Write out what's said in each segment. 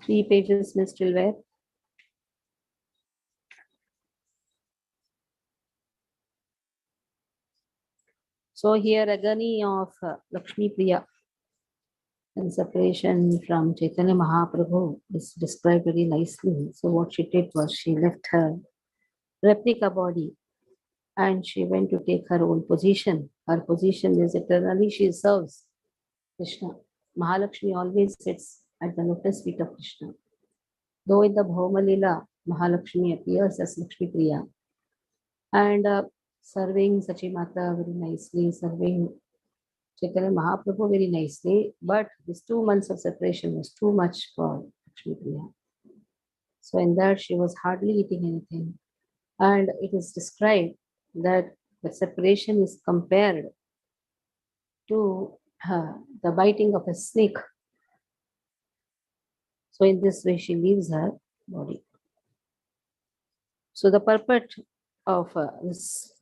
3 pages may still where? So here agony of Lakshmi Priya and separation from Chaitanya Mahaprabhu is described very nicely. So what she did was she left her replica body and she went to take her own position. Her position is eternally she serves Krishna. Mahalakshmi always sits at the lotus feet of Krishna. Though in the Bhauma Lila, Mahalakshmi appears as Lakshmi Priya and serving Sachimata very nicely, serving Chaitanya Mahaprabhu very nicely, but these 2 months of separation was too much for Lakshmi Priya. So in that she was hardly eating anything. And it is described that the separation is compared to the biting of a snake. So in this way she leaves her body. So the purport of this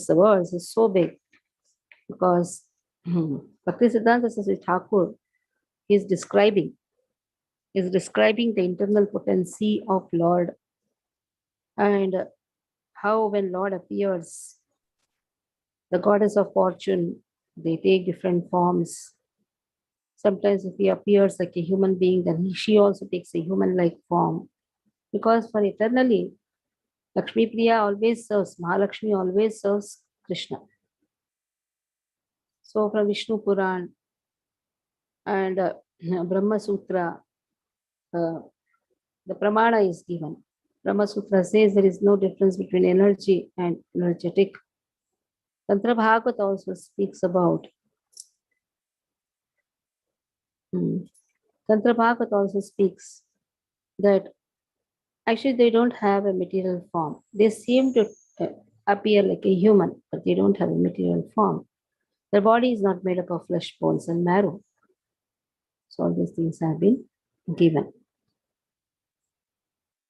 verse is so big because Bhaktisiddhanta Saraswati Thakur is describing the internal potency of Lord and how when Lord appears, the goddess of fortune, they take different forms. Sometimes if he appears like a human being, then she also takes a human-like form. Because for eternally, Lakshmi Priya always serves, Mahalakshmi always serves Krishna. So from Vishnu Puran and Brahma Sutra, the Pramana is given. Brahma Sutra says there is no difference between energy and energetic. Tantra Bhagavata also speaks about Tantra Bhagavata also speaks that actually they don't have a material form. They seem to appear like a human, but they don't have a material form. Their body is not made up of flesh, bones, and marrow. So all these things have been given.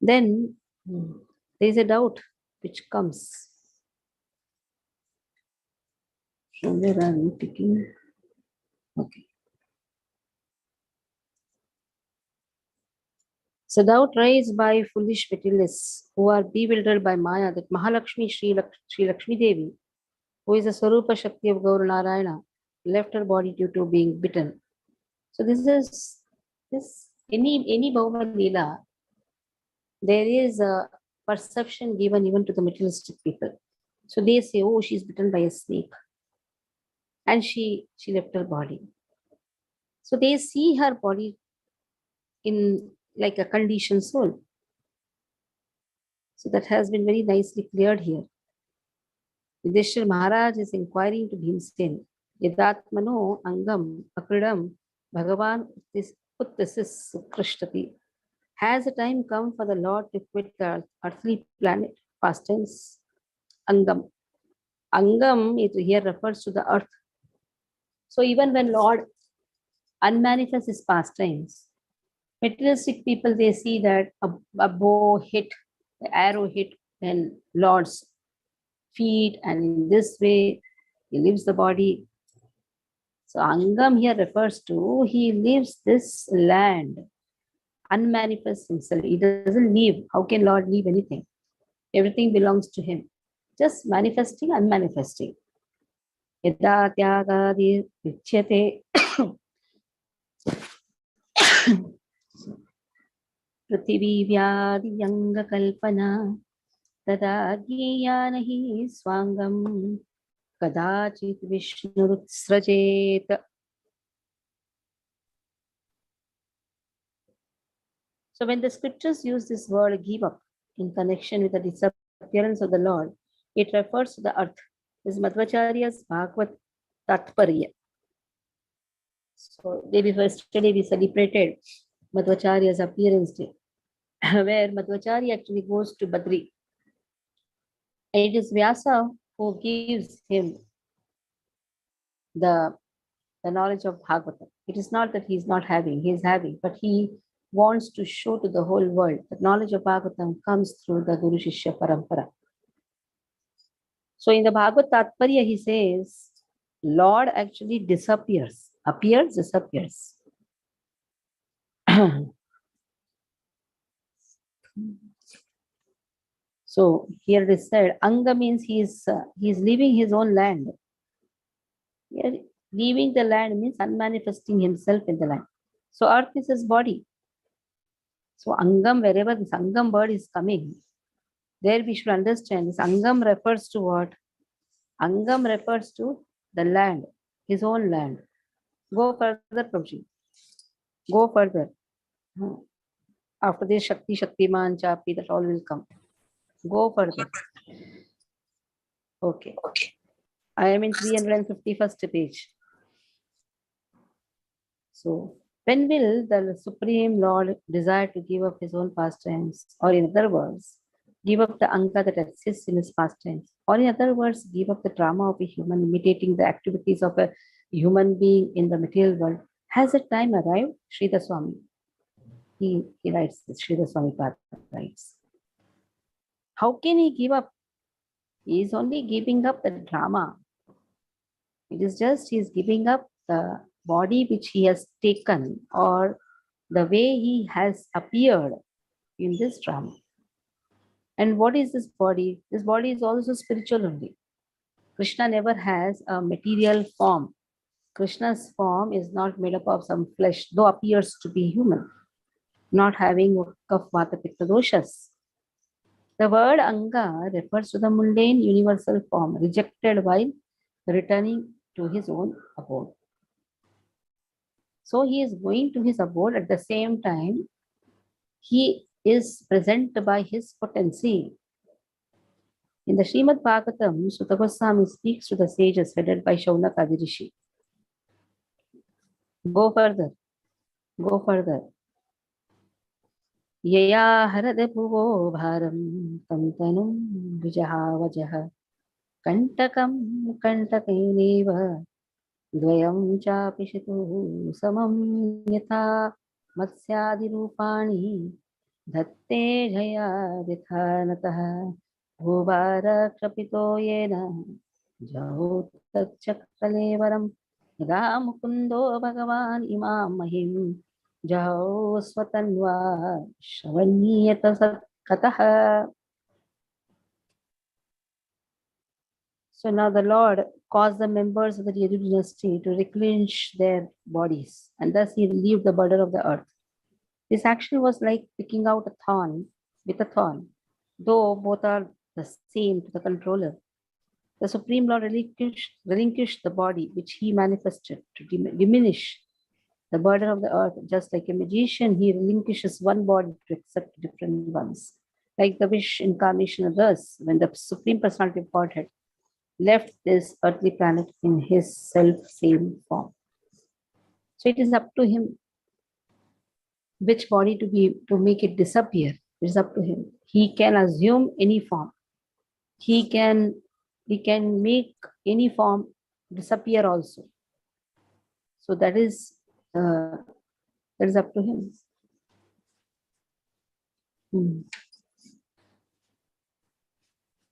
Then there is a doubt which comes. From where are we picking? Okay. So doubt raised by foolish materialists who are bewildered by Maya that Mahalakshmi Sri Lakshmi Devi, who is the Swarupa Shakti of Gaur Narayana, left her body due to being bitten. So this any Bhauma Leela, there is a perception given even to the materialistic people. So they say, oh, she's bitten by a snake. And she left her body. So they see her body in like a conditioned soul. So that has been very nicely cleared here. Yudhishthir Maharaj is inquiring to Bhimsen, Yadatmano Angam Akridam Bhagavan Uttasis Krishtati. Has the time come for the Lord to quit the earthly planet? Past tense. Angam. Angam it here refers to the earth. So even when Lord unmanifests his pastimes, materialistic people, they see that a bow hit, the arrow hit then Lord's feet, and in this way he leaves the body. So Angam here refers to he leaves this land, unmanifests himself. He doesn't leave. How can Lord leave anything? Everything belongs to him. Just manifesting, unmanifesting. Yada tyagadi vichyate Prithvi vyadi yanga kalpana tada gyanahi swangam kadachit vishnurusrajet. So when the scriptures use this word give up in connection with the disappearance of the Lord, it refers to the earth. This is Madhvacharya's Bhagavad Tatparya. So day before yesterday we celebrated Madhvacharya's appearance day, where Madhvacharya actually goes to Badri. And it is Vyasa who gives him the knowledge of Bhagavata. It is not that he is not having, he is having, but he wants to show to the whole world that knowledge of Bhagavatam comes through the Guru Shishya Parampara. So in the Bhagavad Tatparya, he says, Lord actually disappears, appears, disappears. So here it is said, Anga means he is leaving his own land. Here, leaving the land means unmanifesting himself in the land. So earth is his body. So Angam, wherever this Angam word is coming, there we should understand this Angam refers to what? Angam refers to the land, his own land. Go further, Prabhuji. Go further. After this Shakti, Shaktiman, Chapi, that all will come. Go further. Okay. I am in 351st page. So, when will the Supreme Lord desire to give up his own pastimes, or in other words, give up the Anga that exists in his pastimes, or in other words, give up the drama of a human imitating the activities of a human being in the material world? Has the time arrived? Sridhar Swami. He writes this, Sridhar Swami Pad writes. How can he give up? He is only giving up the drama. It is just he is giving up the body which he has taken or the way he has appeared in this drama. And what is this body? This body is also spiritual only. Krishna never has a material form. Krishna's form is not made up of some flesh, though appears to be human, not having of Vata Pitta doshas. The word Anga refers to the mundane universal form rejected while returning to his own abode. So he is going to his abode at the same time he is present by his potency. In the Srimad Bhagavatam, Sutta Goswami speaks to the sages headed by Shaunaka Rishi. Go further. Go further. Yaya harade bhuvo bharam tantanum vijaha vajaha kantakam kantakeneva dvayam chapishitu samam yatha matsyadi dhatte jaya dithanatah bhuvarakshapito yena jahotachakalevaram yada mukundo bhagavan imam mahim jaho swatanva shavanyeta satkatah. So now the Lord caused the members of the Yadu dynasty to relinquish their bodies, and thus he relieved the burden of the earth. This action was like picking out a thorn with a thorn, though both are the same to the controller. The Supreme Lord relinquished the body which he manifested to diminish the burden of the earth. Just like a magician, he relinquishes one body to accept different ones. Like the wish incarnation thus, when the Supreme Personality of Godhead left this earthly planet in his self-same form. So it is up to him which body to make it disappear. It is up to him. He can assume any form. He can make any form disappear also. So that is up to him.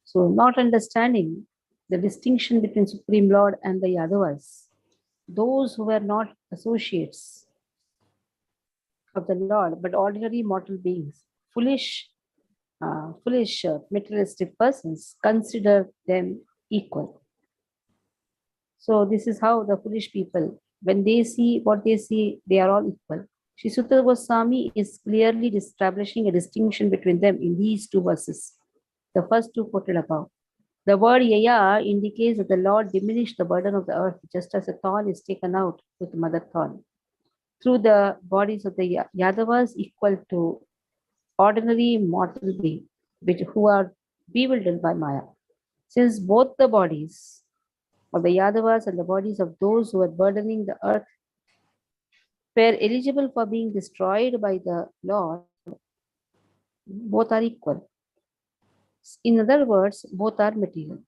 So not understanding the distinction between Supreme Lord and the Yadavas, those who were not associates of the Lord, but ordinary mortal beings, foolish materialistic persons consider them equal. So this is how the foolish people, when they see what they see, they are all equal. Sri Sutta Goswami is clearly establishing a distinction between them in these two verses, the first two quoted above. The word Yaya indicates that the Lord diminished the burden of the earth just as a thorn is taken out with mother thorn through the bodies of the Yadavas equal to ordinary mortal beings who are bewildered by Maya. Since both the bodies of the Yadavas and the bodies of those who are burdening the earth were eligible for being destroyed by the Lord, both are equal. In other words, both are material.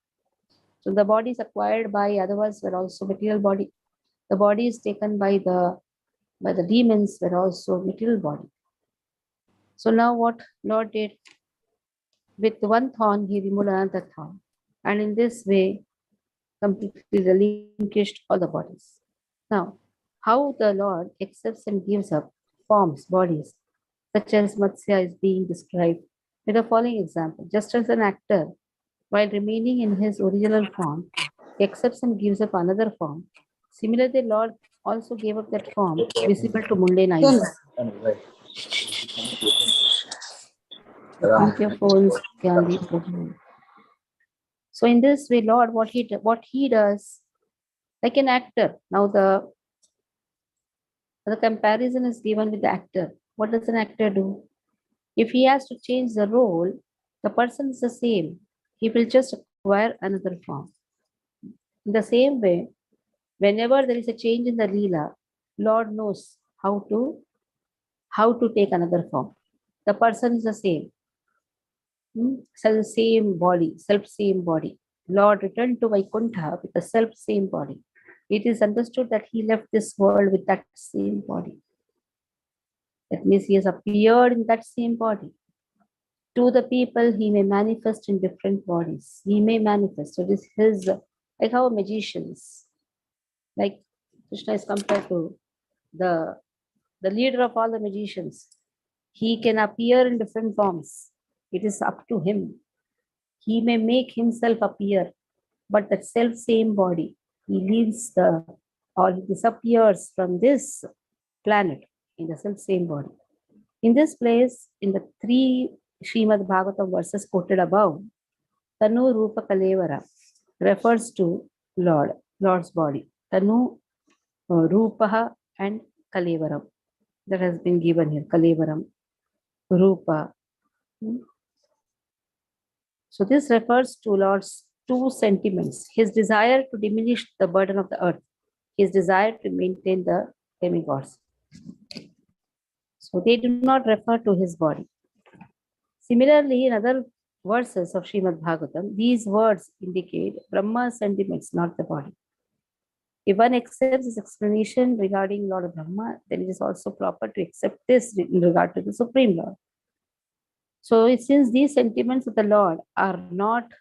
So the bodies acquired by Yadavas were also material body. The bodies taken by the demons were also material body. So now what Lord did? With one thorn, he removed another thorn. And in this way, completely relinquished all the bodies. Now, how the Lord accepts and gives up forms, bodies, such as Matsya is being described with the following example. Just as an actor, while remaining in his original form, accepts and gives up another form. Similarly, the Lord also gave up that form visible to mundane eyes. Keep your phones on the program. So in this way, Lord, what he does, like an actor. Now the comparison is given with the actor. What does an actor do? If he has to change the role, the person is the same. He will just acquire another form. In the same way, whenever there is a change in the Leela, Lord knows how to take another form. The person is the same. So the same body, self-same body. Lord returned to Vaikuntha with the self-same body. It is understood that he left this world with that same body. That means he has appeared in that same body. To the people, he may manifest in different bodies. He may manifest. So this is like how magicians, like Krishna is compared to the leader of all the magicians. He can appear in different forms. It is up to him. He may make himself appear, but that self same body, he leaves or he disappears from this planet in the self same body. In this place, in the three Srimad Bhagavatam verses quoted above, Tanu Rupa Kalevara refers to Lord's body. Tanu Rupaha and Kalevaram. That has been given here. Kalevaram, Rupa. So this refers to Lord's two sentiments. His desire to diminish the burden of the earth. His desire to maintain the demigods. So they do not refer to his body. Similarly, in other verses of Srimad Bhagavatam, these words indicate Brahma's sentiments, not the body. If one accepts this explanation regarding Lord Brahma, then it is also proper to accept this in regard to the Supreme Lord. So since these sentiments of the Lord are not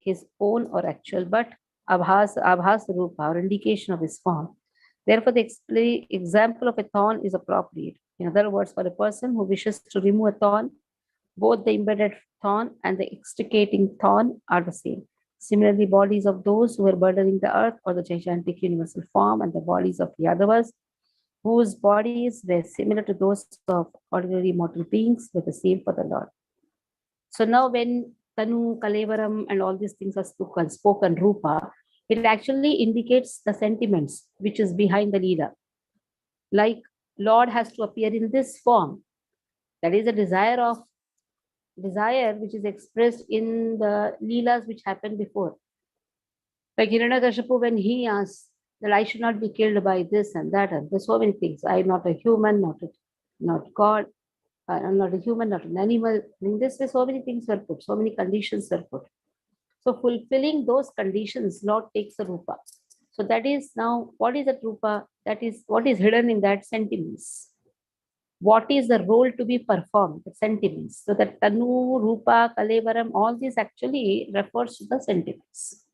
his own or actual, but abhas rupa, or indication of his form, therefore the example of a thorn is appropriate. In other words, for a person who wishes to remove a thorn, both the embedded thorn and the extricating thorn are the same. Similarly, bodies of those who are burdening the earth or the gigantic universal form, and the bodies of the Yadavas, whose bodies were similar to those of ordinary mortal beings, were the same for the Lord. So now when Tanu, Kalevaram and all these things are spoken Rupa, it actually indicates the sentiments which is behind the Leela. Like Lord has to appear in this form. That is a desire which is expressed in the Leelas which happened before. Like Hiranyakashipu, when he asks that I should not be killed by this and that, and there's so many things. I am not a human, not God. I'm not a human, not an animal. In this way, so many things were put, so many conditions were put. So fulfilling those conditions, Lord takes a rupa. So that is now, what is that rupa? That is what is hidden in that sentiments. What is the role to be performed? The sentiments. So that Tanu, Rupa, Kalevaram, all these actually refers to the sentiments.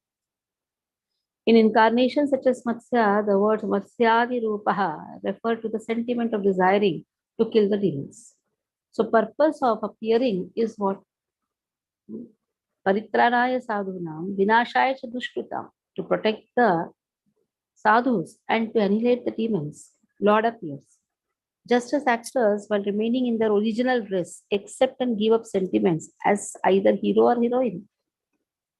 In incarnations such as Matsya, the words Matsyadi Rupaha refer to the sentiment of desiring to kill the demons. So purpose of appearing is what? Paritranaya sadhunam, vinashaya cha dushkritam. To protect the sadhus and to annihilate the demons, Lord appears. Just as actors, while remaining in their original dress, accept and give up sentiments as either hero or heroine.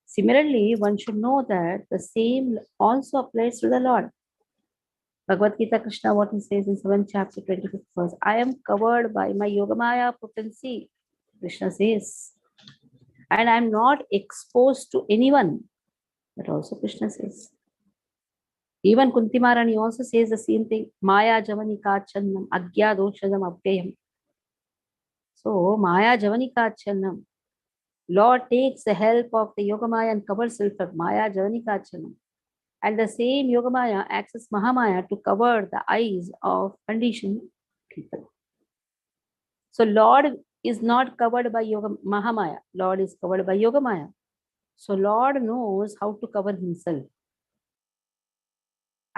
Similarly, one should know that the same also applies to the Lord. Bhagavad Gita Krishna, what he says in 7th chapter, 25th verse, I am covered by my Yogamaya potency, Krishna says, and I am not exposed to anyone. That also Krishna says. Even Kunti Maharani also says the same thing. Maya Javanika Channam Agya Doshadam Abhyayam. So Maya Javanika Channam. Lord takes the help of the Yogamaya and covers self of Maya Javanika Channam. And the same Yogamaya acts as Mahamaya to cover the eyes of conditioned people. So Lord is not covered by Mahamaya. Lord is covered by Yogamaya. So Lord knows how to cover himself.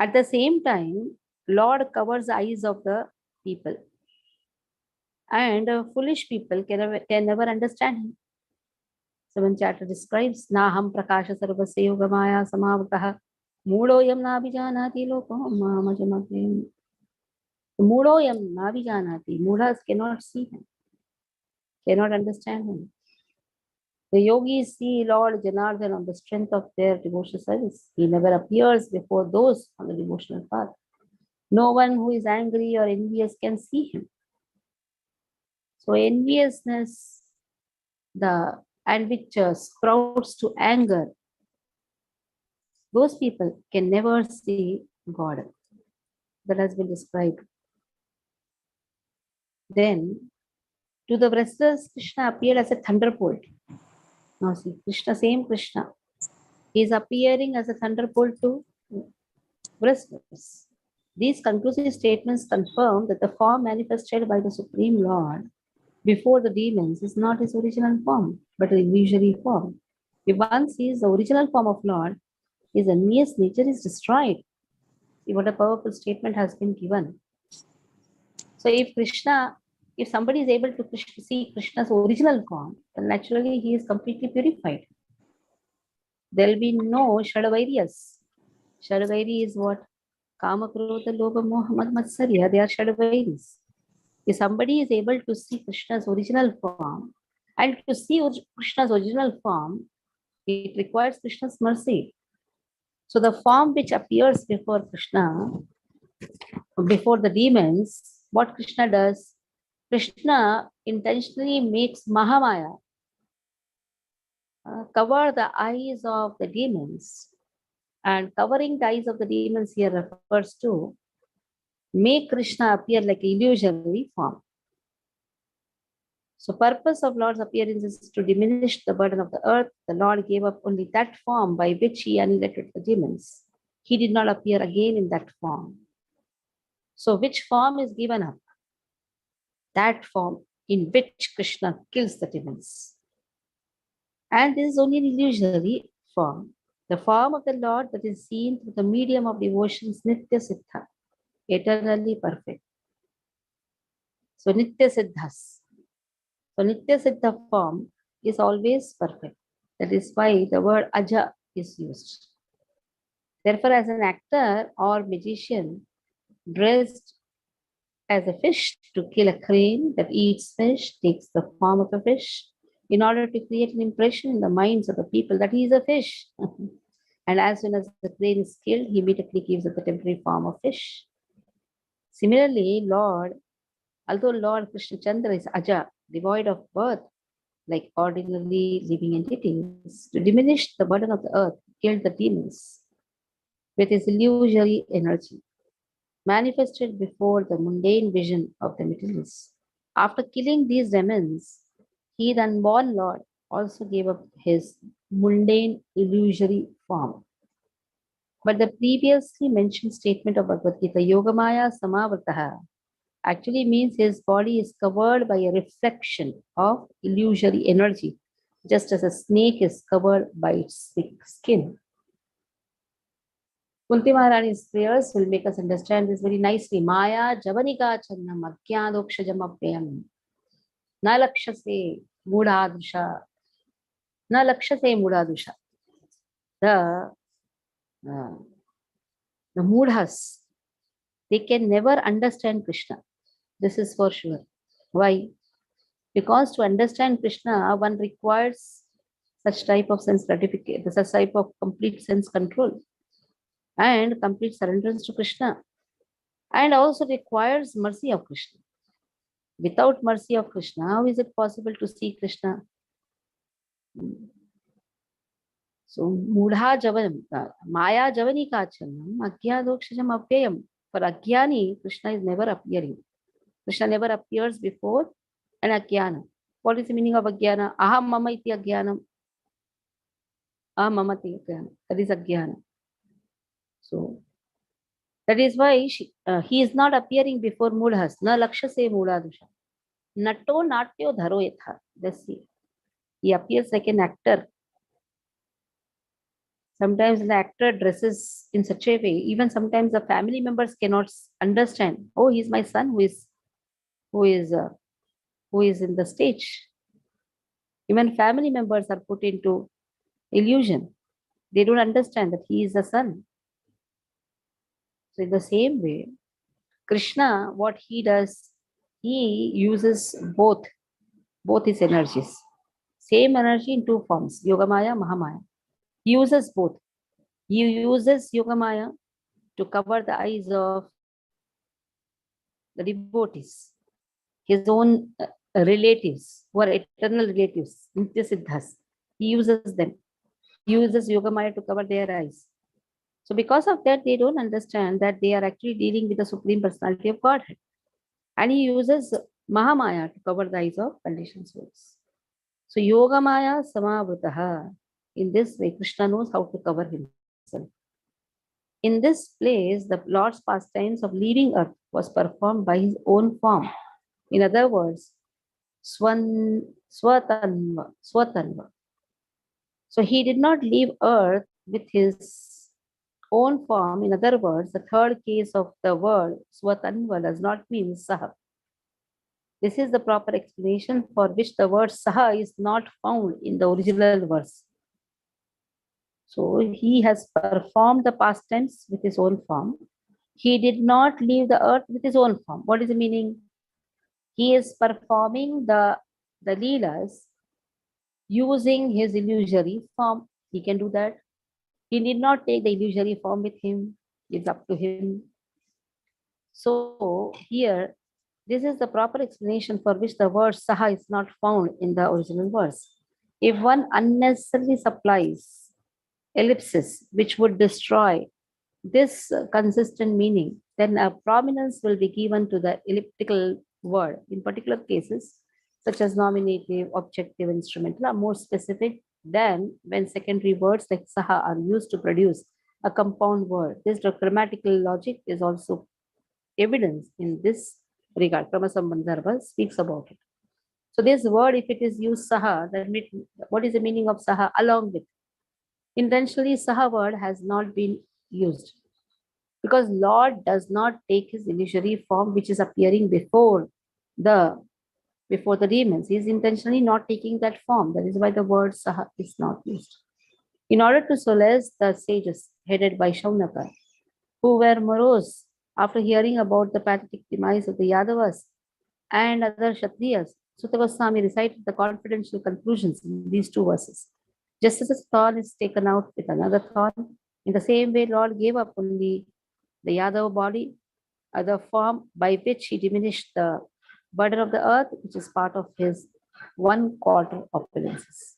At the same time, Lord covers the eyes of the people. And foolish people can never understand him. Seventh chapter describes Naham Prakasha Sarvasya Yogamaya Samavataha Mudoyam Nabijanati Lokam Mamajamapim. Mudoyam Nabijanati. Mudas cannot see him, cannot understand him. The yogis see Lord Janardhan on the strength of their devotional service. He never appears before those on the devotional path. No one who is angry or envious can see him. So enviousness, and which sprouts to anger, those people can never see God. That has been described. Then, to the wrestlers, Krishna appeared as a thunderbolt. Now see, Krishna, same Krishna, he is appearing as a thunderbolt to wrestlers. These conclusive statements confirm that the form manifested by the Supreme Lord before the demons is not his original form, but an illusory form. If one sees the original form of Lord, his envious nature is destroyed. See what a powerful statement has been given. So if somebody is able to see Krishna's original form, then naturally he is completely purified. There will be no Shadavairyas. Shadavairi is what? Kama, Krodha, Lobha, Moha, Mad, Matsarya. They are Shadavairis. If somebody is able to see Krishna's original form, and to see Krishna's original form, it requires Krishna's mercy. So the form which appears before Krishna, before the demons, what Krishna does, Krishna intentionally makes Mahamaya cover the eyes of the demons. And covering the eyes of the demons here refers to make Krishna appear like an illusory form. So purpose of Lord's appearance is to diminish the burden of the earth. The Lord gave up only that form by which he annihilated the demons. He did not appear again in that form. So which form is given up? That form in which Krishna kills the demons. And this is only an illusory form. The form of the Lord that is seen through the medium of devotion is Nitya Siddha, eternally perfect. So Nitya Siddhas. So Nitya Siddha form is always perfect. That is why the word Aja is used. Therefore, as an actor or magician dressed as a fish to kill a crane that eats fish, takes the form of a fish in order to create an impression in the minds of the people that he is a fish. And as soon as the crane is killed, he immediately gives it the temporary form of fish. Similarly, although Lord Krishna Chandra is Aja, devoid of birth, like ordinary living entities, to diminish the burden of the earth, killed the demons with his illusory energy, manifested before the mundane vision of the materialists. After killing these demons, he, the unborn Lord, also gave up his mundane illusory form. But the previously mentioned statement of Bhagavad Gita, Yogamaya Samavrataha, actually means his body is covered by a reflection of illusory energy, just as a snake is covered by its thick skin. Kunti Maharani's prayers will make us understand this very nicely. Maya Javanika Channam Agyadokshajam Apyam Na Lakshase Mudadusha Na Lakshase Mudadusha. The Mudhas, they can never understand Krishna. This is for sure. Why? Because to understand Krishna, one requires such type of sense gratification, such type of complete sense control and complete surrenderance to Krishna, and also requires mercy of Krishna. Without mercy of Krishna, how is it possible to see Krishna? So, Mudha Javanam, Maya Javani Kachanam, Agyadokshajam Apyayam. For Agyani, Krishna is never appearing. Krishna never appears before an Agyana. What is the meaning of Agyana? Aham Mama iti Agyanam. Aham Mama iti Agyanam. That is Agyana. So, that is why he is not appearing before Mudhas. Na Laksha se Mudadusha. Nato Natyo Dharo Yatha. Let's see. He appears like an actor. Sometimes the actor dresses in such a way, even sometimes the family members cannot understand. Oh, he's my son who is who is in the stage. Even family members are put into illusion. They don't understand that he is the son. So in the same way, Krishna, what he does, he uses both his energies. Same energy in two forms, Yogamaya, Mahamaya. He uses both. He uses Yogamaya to cover the eyes of the devotees, his own relatives, who are eternal relatives, Nitya Siddhas. He uses them. He uses Yogamaya to cover their eyes. So because of that, they don't understand that they are actually dealing with the Supreme Personality of Godhead. And he uses Mahamaya to cover the eyes of conditioned souls. So Yogamaya Samavritaha. In this way, Krishna knows how to cover himself. In this place, the Lord's pastimes of leaving earth was performed by his own form. In other words, Swatanva. So he did not leave earth with his own form. In other words, the third case of the word Swatanva does not mean Saha. This is the proper explanation for which the word Saha is not found in the original verse. So he has performed the past tense with his own form. He did not leave the earth with his own form. What is the meaning? He is performing the Leelas using his illusory form. He can do that. He need not take the illusory form with him. It's up to him. So here, this is the proper explanation for which the word Saha is not found in the original verse. If one unnecessarily supplies ellipsis which would destroy this consistent meaning, then a prominence will be given to the elliptical word. In particular cases, such as nominative, objective, instrumental, are more specific than when secondary words like Saha are used to produce a compound word. This grammatical logic is also evidence in this regard. Kramasambandharva speaks about it. So this word, if it is used Saha, then what is the meaning of Saha along with? Intentionally, Saha word has not been used because Lord does not take his illusory form which is appearing the before the demons. He is intentionally not taking that form. That is why the word Saha is not used. In order to solace the sages headed by Shaunaka, who were morose after hearing about the pathetic demise of the Yadavas and other Kshatriyas, Sutta Goswami recited the confidential conclusions in these two verses. Just as a thorn is taken out with another thorn, in the same way, Lord gave up only the Yadava body, the form by which he diminished the burden of the earth, which is part of his 1/4 opulences.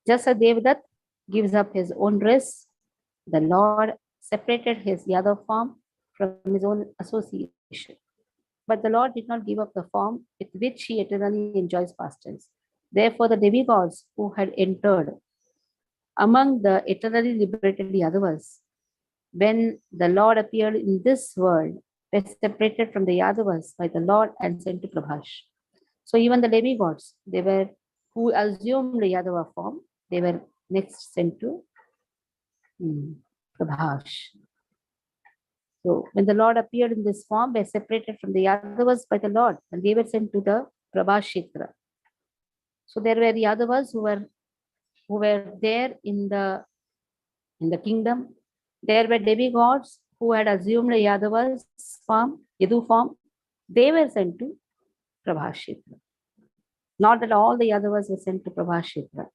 Just as Devdutt gives up his own dress, the Lord separated his Yadav form from his own association. But the Lord did not give up the form with which he eternally enjoys pastimes. Therefore, the demigods who had entered among the eternally liberated Yadavas, when the Lord appeared in this world, were separated from the Yadavas by the Lord and sent to Prabhash. So even the demigods, they were who assumed the Yadava form, they were next sent to Prabhash. So when the Lord appeared in this form, they were separated from the Yadavas by the Lord, and they were sent to the Prabhashetra. So there were Yadavas who were there in the kingdom. There were demigods who had assumed Yadava's form, Yadu form. They were sent to Prabhashetra. Not that all the Yadavas were sent to Prabhashetra.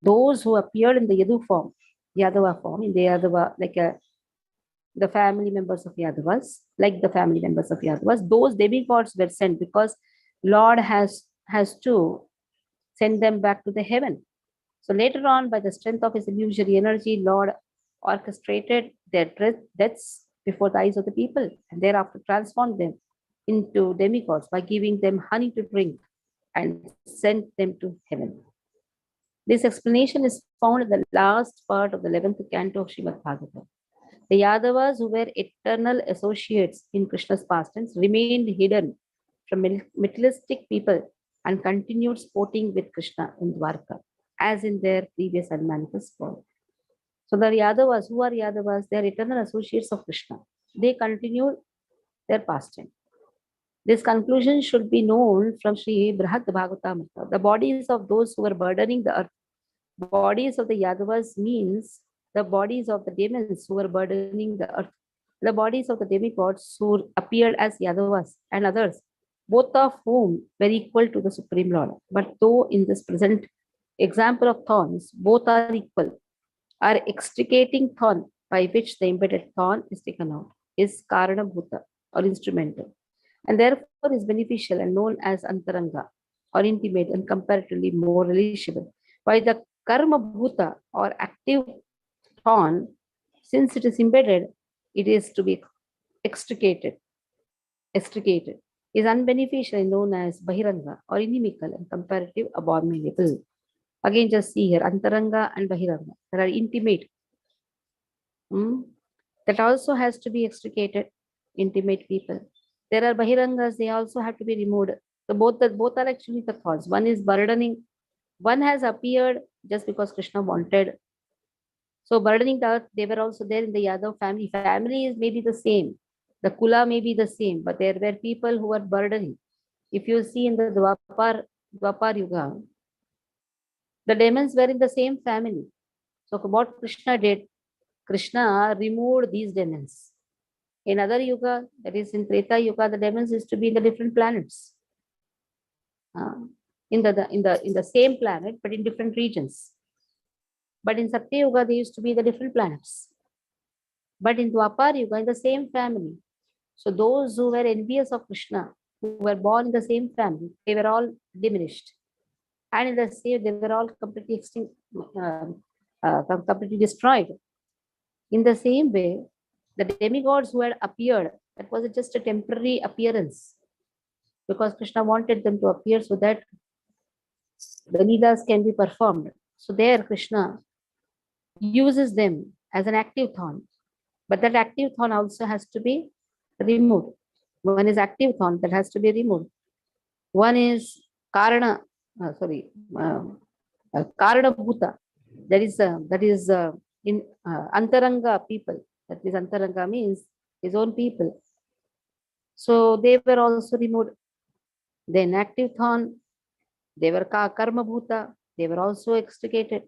Those who appeared in the Yadu form, Yadava form, in the Yadava, the family members of Yadavas, those demigods were sent because Lord has to send them back to the heaven. So later on, by the strength of his illusory energy, Lord orchestrated their deaths before the eyes of the people and thereafter transformed them into demigods by giving them honey to drink and sent them to heaven. This explanation is found in the last part of the 11th canto of Srimad Bhagavata. The Yadavas, who were eternal associates in Krishna's pastimes, remained hidden from materialistic people and continued sporting with Krishna in Dwarka, as in their previous unmanifest form. So the Yadavas, who are Yadavas? They are eternal associates of Krishna. They continued their pastime. This conclusion should be known from Sri Brihad Bhagavata. The bodies of those who were burdening the earth, bodies of the Yadavas means the bodies of the demons who were burdening the earth, the bodies of the demigods who appeared as Yadavas and others, both of whom were equal to the Supreme Lord. But though in this present example of thorns, both are equal, our extricating thorn by which the embedded thorn is taken out is Karana Bhuta or instrumental, and therefore is beneficial and known as Antaranga or intimate and comparatively more relishable. While the Karma Bhuta or active thorn, since it is embedded, it is to be extricated, is unbeneficial and known as Bahiranga or inimical and comparative abominable. Again, just see here, Antaranga and Bahiranga, that are intimate. That also has to be extricated, intimate people. There are Bahirangas, they also have to be removed. So both are actually the cause. One is burdening, one has appeared just because Krishna wanted. So burdening the earth, they were also there in the Yadav family. Family is maybe the same. The Kula may be the same, but there were people who were burdening. If you see in the Dwapar Yuga, the demons were in the same family. So what Krishna did, Krishna removed these demons. In other yuga, that is in Treta Yuga, the demons used to be in the different planets. In the same planet, but in different regions. But in Satya Yuga, they used to be the different planets. But in Dwapar Yuga, in the same family. So those who were envious of Krishna, who were born in the same family, they were all diminished. And in the same, they were all completely extinct, completely destroyed. In the same way, the demigods who had appeared, that was just a temporary appearance, because Krishna wanted them to appear so that the Leelas can be performed. So there Krishna uses them as an active thorn, but that active thorn also has to be removed. One is active thorn that has to be removed. One is Karana, Karana Bhuta, that is in Antaranga people. That is Antaranga means his own people. So they were also removed. Then active thorn, they were Karma Bhuta, they were also extricated.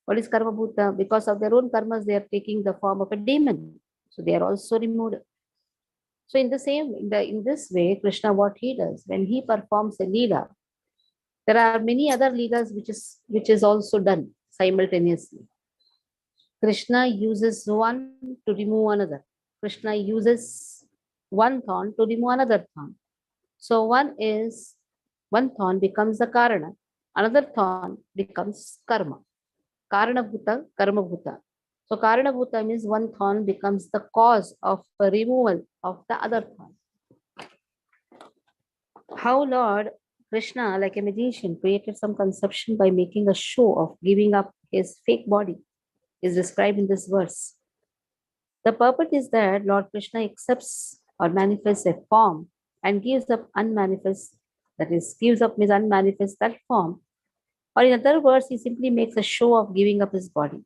What is Karma Bhuta? Because of their own karmas, they are taking the form of a demon. So they are also removed. So in this way, Krishna, what he does, when he performs a Leela, there are many other Leelas which is also done simultaneously. Krishna uses one to remove another. Krishna uses one thorn to remove another thorn. So one thorn becomes the Karana, another thorn becomes Karma. Karana Bhuta, Karma Bhuta. So Karana Bhuta means one thorn becomes the cause of removal of the other thorn. How Lord Krishna, like a magician, created some conception by making a show of giving up his fake body is described in this verse. The purport is that Lord Krishna accepts or manifests a form and gives up unmanifest, that is, gives up his unmanifest that form. Or in other words, he simply makes a show of giving up his body.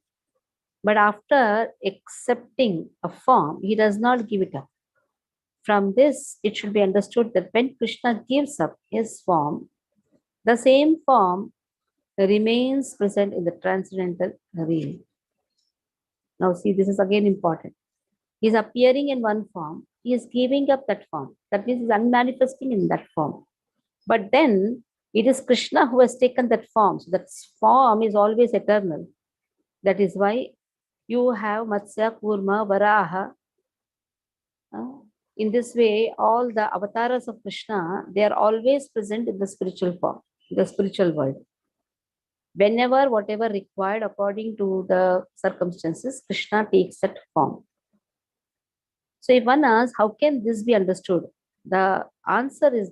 But after accepting a form, he does not give it up. From this, it should be understood that when Krishna gives up his form, the same form remains present in the transcendental realm. Now see, this is again important. He is appearing in one form. He is giving up that form. That means he is unmanifesting in that form. But then it is Krishna who has taken that form. So that form is always eternal. That is why you have Matsya, Kurma, Varaha. In this way, all the avatars of Krishna, they are always present in the spiritual form, in the spiritual world. Whenever, whatever required according to the circumstances, Krishna takes that form. So if one asks, how can this be understood? The answer is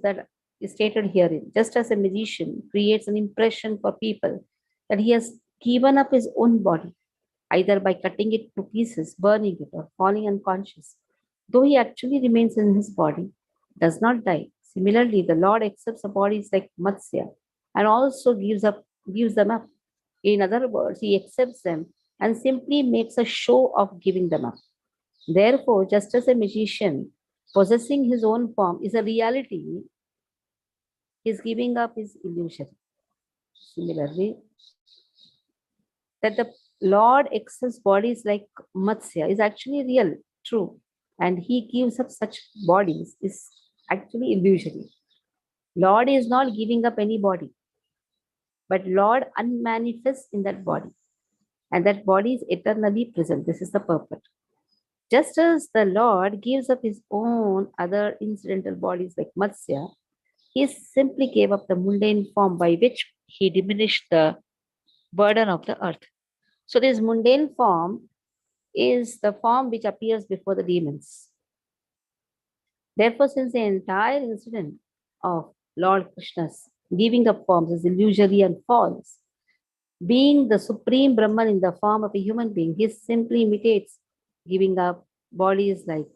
stated herein. Just as a magician creates an impression for people that he has given up his own body, either by cutting it to pieces, burning it, or falling unconscious, though he actually remains in his body, does not die. Similarly, the Lord accepts the bodies like Matsya and also gives them up. In other words, he accepts them and simply makes a show of giving them up. Therefore, just as a magician possessing his own form is a reality. His giving up is illusory. Similarly, that the Lord accepts bodies like Matsya is actually real, true, and he gives up such bodies is actually illusory. Lord is not giving up any body, but Lord unmanifests in that body, and that body is eternally present. This is the purpose. Just as the Lord gives up his own other incidental bodies like Matsya, he simply gave up the mundane form by which he diminished the burden of the earth. So, this mundane form is the form which appears before the demons. Therefore, since the entire incident of Lord Krishna's giving up forms is illusory and false, being the supreme Brahman in the form of a human being, he simply imitates giving up bodies like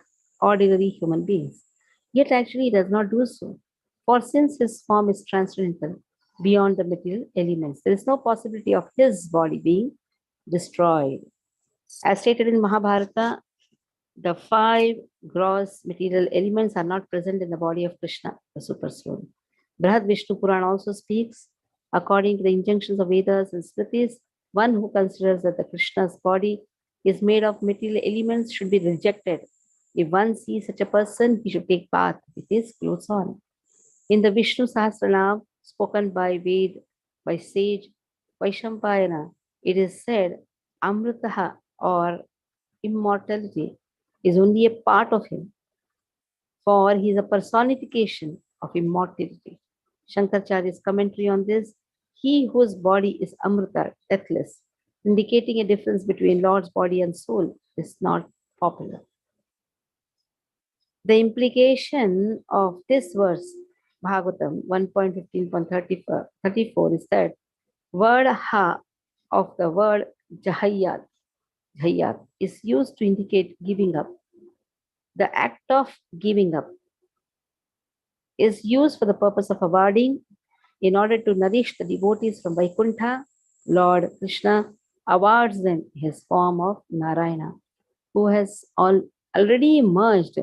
ordinary human beings. Yet actually he does not do so. For since his form is transcendental, beyond the material elements, there is no possibility of his body being destroyed. As stated in Mahabharata, the five gross material elements are not present in the body of Krishna, the super soul. Brihad Vishnu Purana also speaks, according to the injunctions of Vedas and Smritis, one who considers that the Krishna's body is made of material elements should be rejected. If one sees such a person, he should take bath with his clothes on. In the Vishnu Sahasranam, spoken by Ved, by sage Vaishampayana, it is said, Amritaha or immortality is only a part of him, for he is a personification of immortality. Shankaracharya's commentary on this, he whose body is Amrita, deathless, indicating a difference between Lord's body and soul, is not popular. The implication of this verse, Bhagavatam 1.15.34, is that word ha of the word jahayat is used to indicate giving up. The act of giving up is used for the purpose of awarding in order to nourish the devotees from Vaikuntha. Lord Krishna awards them his form of Narayana, who has already emerged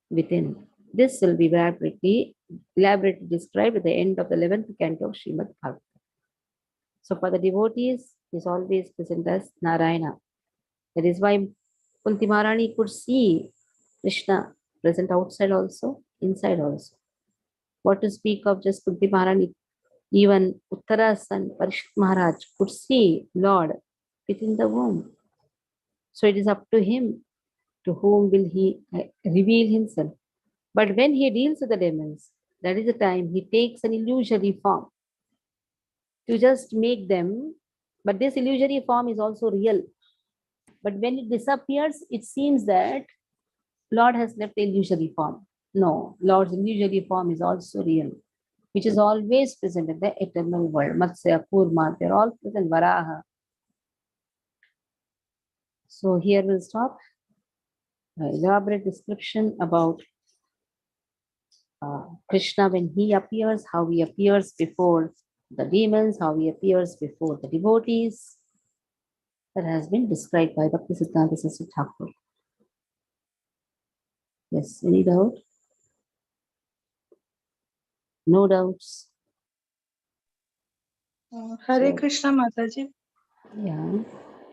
within. This will be elaborately described at the end of the 11th canto of Srimad Bhagavatam. So for the devotees, he is always present as Narayana. That is why Kunti Maharani could see Krishna present outside also, inside also. What to speak of just Kunti Maharani? Even Uttara's son Parishit Maharaj could see Lord within the womb. So it is up to him to whom will he reveal himself. But when he deals with the demons, that is the time he takes an illusory form to just make them. But this illusory form is also real. But when it disappears, it seems that Lord has left the illusory form. No, Lord's illusory form is also real, which is always present in the eternal world. Matsya, Kurma, they're all present. Varaha. So here we'll stop. Elaborate description about Krishna when he appears, how he appears before the demons, how he appears before the devotees. That has been described by Bhakti Siddhanta Saraswati Thakur. Yes, any doubt? No doubts. Hare Krishna Mataji. Yeah.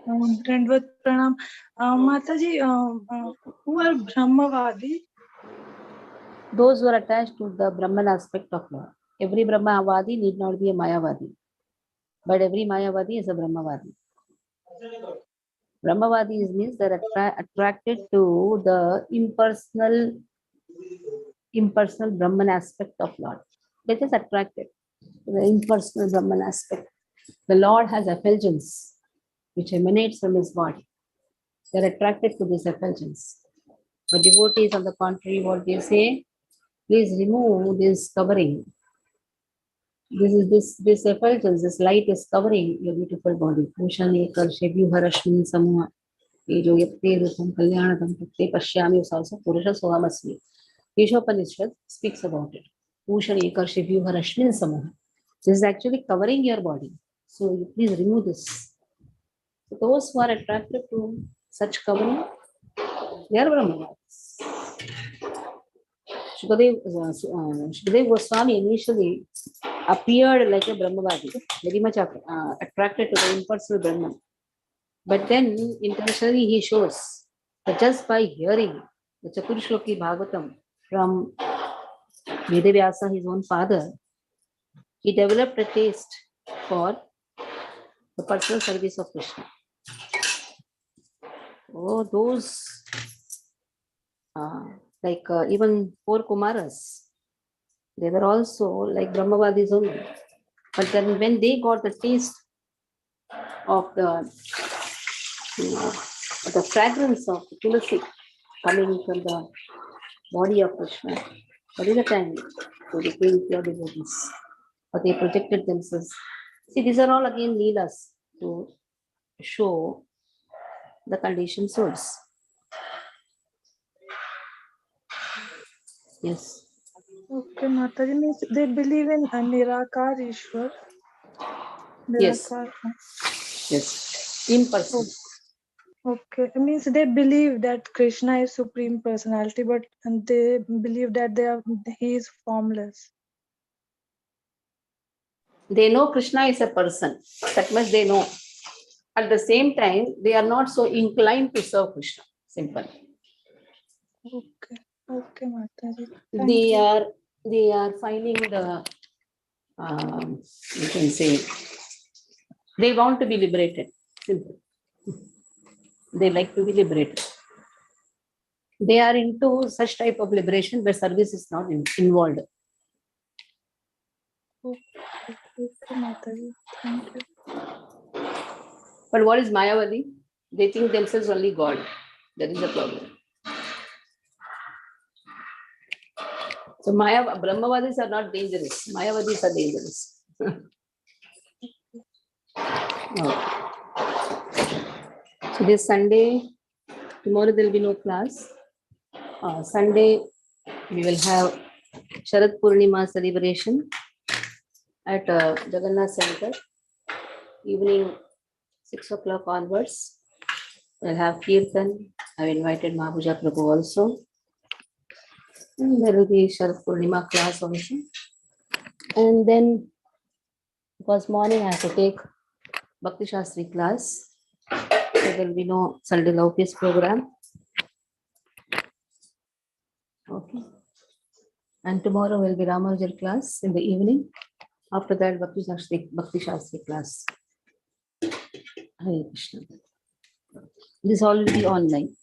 Dandvat Pranam. Mataji, who are Brahmavadi? Those who are attached to the Brahman aspect of Lord. Every Brahmavadi need not be a Mayavadi, but every Mayavadi is a Brahmavadi. Brahmavadis means they're attracted to the impersonal Brahman aspect of Lord. They're just attracted to the impersonal Brahman aspect. The Lord has effulgence which emanates from his body. They're attracted to this effulgence. But devotees, on the contrary, what they say, please remove this covering. This effulgence, this light is covering your beautiful body. Pushani karshe vyuharashmin samuha. ये जो यत्ते रूपम कल्याणकम तत्ते पश्यामि is also Purusha Sohamasmi. Ishopanishad speaks about it. Bhushan Ekarshe Vyuharashmin Samoha. This is actually covering your body. So you please remove this. So those who are attracted to such covering, they are Brahmavadas. Shukadev Goswami initially appeared like a Brahmavadi, very much attracted to the impersonal Brahman. But then intentionally he shows that just by hearing the Chaturshloki Bhagavatam from Vedavyasa, his own father, he developed a taste for the personal service of Krishna. Oh, those even four Kumaras, they were also like Brahmavadis only. But then when they got the taste of the fragrance of the tulasi coming from the body of Krishna, what is the time to the pure devotees? Or they projected themselves. See, these are all again leelas to show the conditioned souls. Yes. Okay, Mataji, means they believe in a Nirakar Ishwar. Yes. Nirakar. Yes. In person. Okay, it means they believe that Krishna is supreme personality, but they believe that he is formless. They know Krishna is a person. That much they know. At the same time, they are not so inclined to serve Krishna. Simple. Okay, okay, Mataji. They are finding the you can say they want to be liberated. Simple. They like to be liberated. They are into such type of liberation where service is not involved. Okay, Mataji. Thank you. But what is Mayavadi? They think themselves only God. That is the problem. So Brahmavadis are not dangerous. Mayavadis are dangerous. Okay. So this Sunday, tomorrow there will be no class. Sunday, we will have Sharad Purnima celebration at Jagannath Center. Evening 6 o'clock onwards. We'll have Kirtan. I've invited Mahapuja Prabhu also. And there will be Sharad Purnima class also. And then, because morning I have to take Bhakti Shastri class, so there will be no Sunday Love Peace program. Okay. And tomorrow will be Ramanujan class in the evening. After that, Bhakti Shastri class. Hare Krishna. This all will be online.